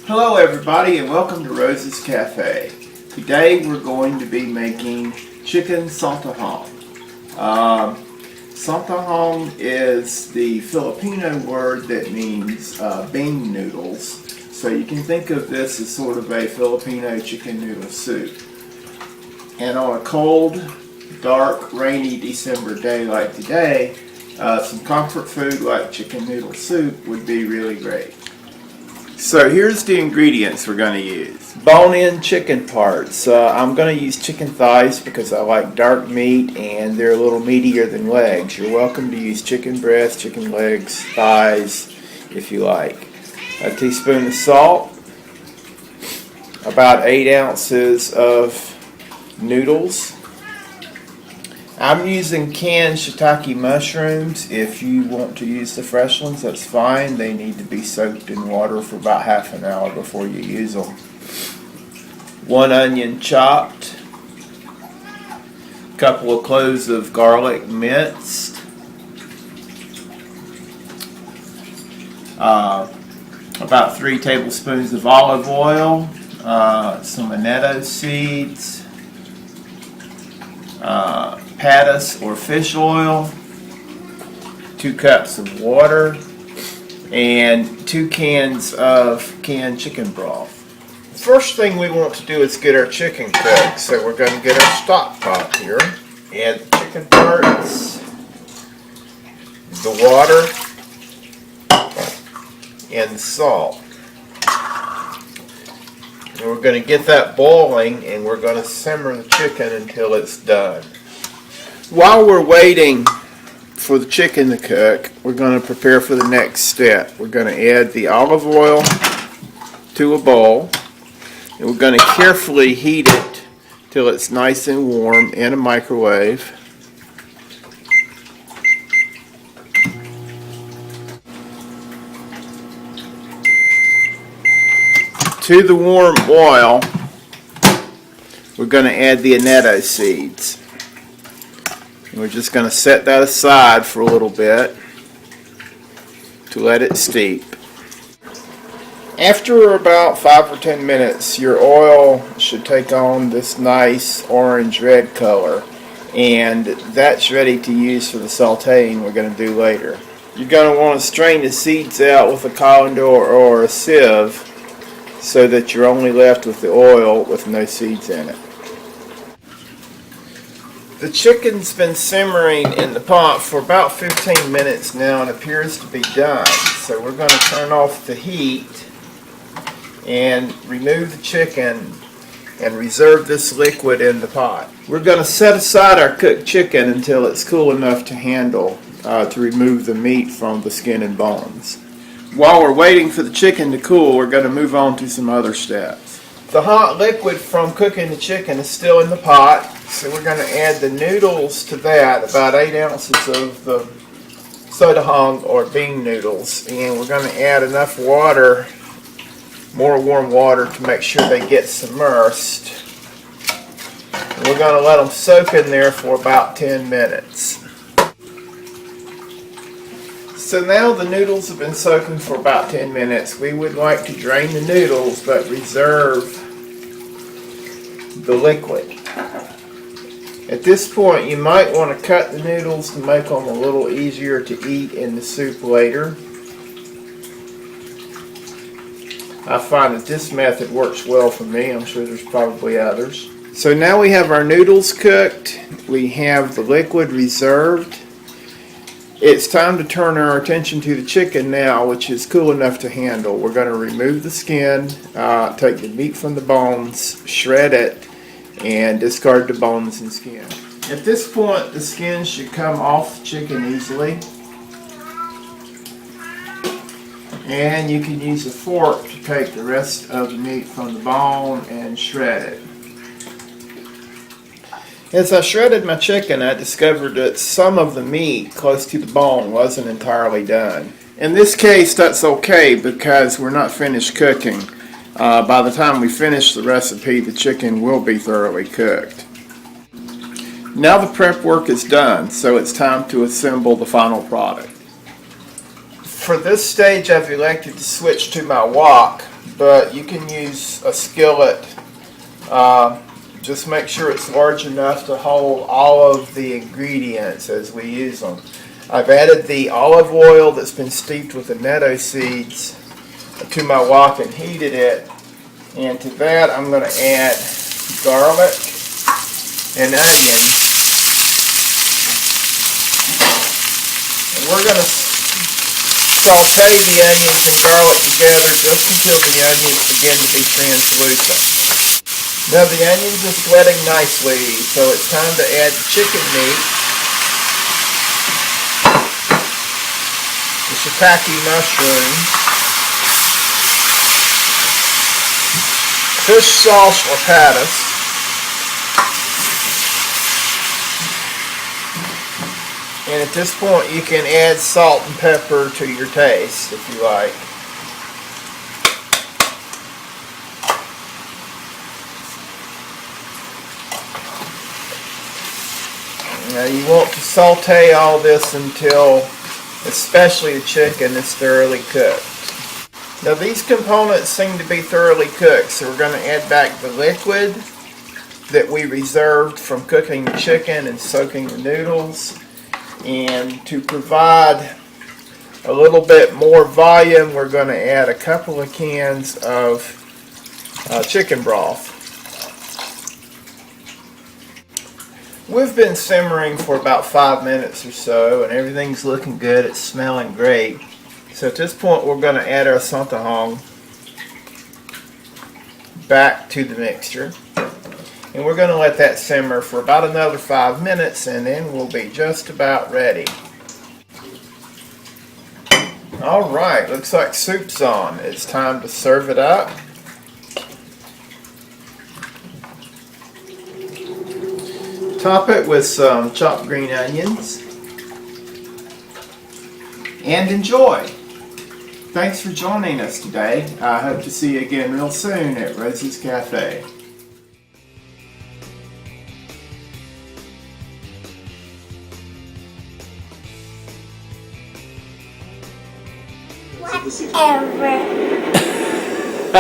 Hello everybody and welcome to Rose's Cafe. Today we're going to be making chicken Sotanghon. Sotanghon is the Filipino word that means bean noodles. So you can think of this as sort of a Filipino chicken noodle soup. And on a cold, dark, rainy December day like today, some comfort food like chicken noodle soup would be really great. So here's the ingredients we're going to use. Bone-in chicken parts. I'm going to use chicken thighs because I like dark meat and they're a little meatier than legs. You're welcome to use chicken breast, chicken legs, thighs if you like. A teaspoon of salt, about 8 ounces of noodles. I'm using canned shiitake mushrooms. If you want to use the fresh ones, that's fine. They need to be soaked in water for about half an hour before you use them. 1 onion chopped. A couple of cloves of garlic minced. About 3 tablespoons of olive oil. Some annetto seeds. Patis or fish oil, 2 cups of water, and 2 cans of canned chicken broth. The first thing we want to do is get our chicken cooked, so we're going to get our stock pot here. Add the chicken parts, the water, and the salt. And we're going to get that boiling and we're going to simmer the chicken until it's done. While we're waiting for the chicken to cook, we're going to prepare for the next step. We're going to add the olive oil to a bowl and we're going to carefully heat it till it's nice and warm in a microwave. To the warm oil, we're going to add the annetto seeds. And we're just going to set that aside for a little bit to let it steep. After about 5 or 10 minutes, your oil should take on this nice orange-red color, and that's ready to use for the sauteing we're going to do later. You're going to want to strain the seeds out with a colander or a sieve, so that you're only left with the oil with no seeds in it. The chicken's been simmering in the pot for about 15 minutes now and appears to be done. So we're going to turn off the heat and remove the chicken and reserve this liquid in the pot. We're going to set aside our cooked chicken until it's cool enough to handle to remove the meat from the skin and bones. While we're waiting for the chicken to cool, we're going to move on to some other steps. The hot liquid from cooking the chicken is still in the pot, so we're going to add the noodles to that, about 8 ounces of the Sotanghon or bean noodles, and we're going to add enough water, more warm water, to make sure they get submersed. And we're going to let them soak in there for about 10 minutes. So now the noodles have been soaking for about 10 minutes. We would like to drain the noodles but reserve the liquid. At this point you might want to cut the noodles to make them a little easier to eat in the soup later. I find that this method works well for me. I'm sure there's probably others. So now we have our noodles cooked. We have the liquid reserved. It's time to turn our attention to the chicken now, which is cool enough to handle. We're going to remove the skin, take the meat from the bones, shred it, and discard the bones and skin. At this point, the skin should come off the chicken easily. And you can use a fork to take the rest of the meat from the bone and shred it. As I shredded my chicken, I discovered that some of the meat close to the bone wasn't entirely done. In this case, that's okay because we're not finished cooking. By the time we finish the recipe, the chicken will be thoroughly cooked. Now the prep work is done, so it's time to assemble the final product. For this stage, I've elected to switch to my wok but you can use a skillet. Just make sure it's large enough to hold all of the ingredients as we use them. I've added the olive oil that's been steeped with the netto seeds to my wok and heated it. And to that I'm going to add garlic and onion. And we're going to saute the onions and garlic together just until the onions begin to be translucent. Now the onions are sweating nicely, so it's time to add the chicken meat, the shiitake mushrooms, fish sauce or pattis, and at this point you can add salt and pepper to your taste if you like. Now you want to saute all this until, especially the chicken, is thoroughly cooked. Now these components seem to be thoroughly cooked, so we're going to add back the liquid that we reserved from cooking the chicken and soaking the noodles. And to provide a little bit more volume, we're going to add a couple of cans of chicken broth. We've been simmering for about 5 minutes or so, and everything's looking good. It's smelling great. So at this point we're going to add our Sotanghon back to the mixture. And we're going to let that simmer for about another 5 minutes, and then we'll be just about ready. Alright, looks like soup's on. It's time to serve it up. Top it with some chopped green onions. And enjoy! Thanks for joining us today. I hope to see you again real soon at Rosie's Cafe. Whatever.